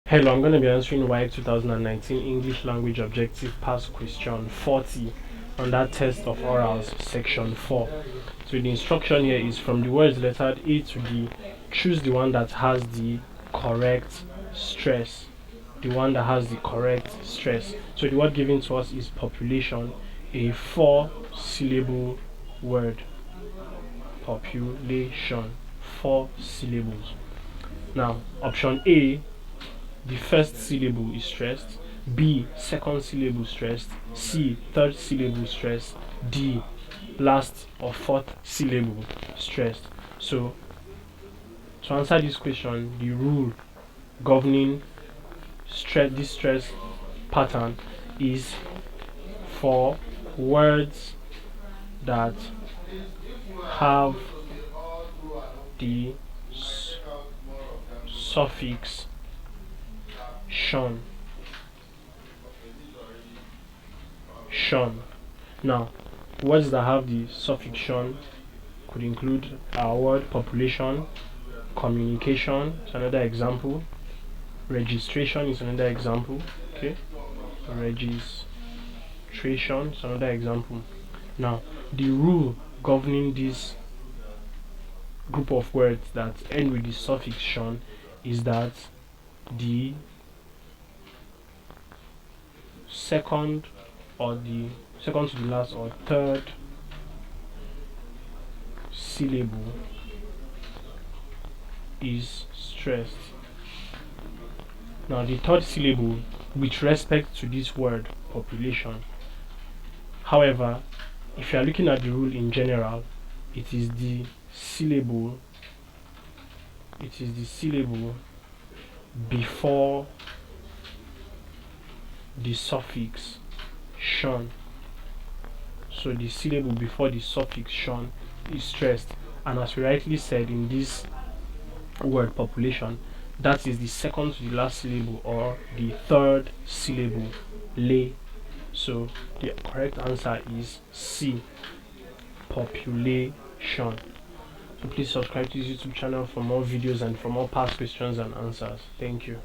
Hello, I'm going to be answering WAEC 2019 English Language Objective Past Question 40 on that test of orals, section 4. So the instruction here is from the words lettered A to D, choose the one that has the correct stress. The one that has the correct stress. So the word given to us is population, a 4-syllable word. Population, 4 syllables. Now, option A, the first syllable is stressed, B, second syllable stressed, C, third syllable stressed, D, last or fourth syllable stressed. So to answer this question, the rule governing this stress pattern is for words that have the suffix shun. Now, words that have the suffix shun could include our word population, communication is another example, registration is another example. Okay, registration is another example. Now, the rule governing this group of words that end with the suffix shun is that the second to the last or third syllable is stressed. Now the third syllable with respect to this word population. However, if you are looking at the rule in general, it is the syllable before the suffix shun. So the syllable before the suffix shun is stressed, and as we rightly said in this word population, that is the second to the last syllable or the third syllable, lay. So the correct answer is C, population. So please subscribe to this YouTube channel for more videos and for more past questions and answers. Thank you.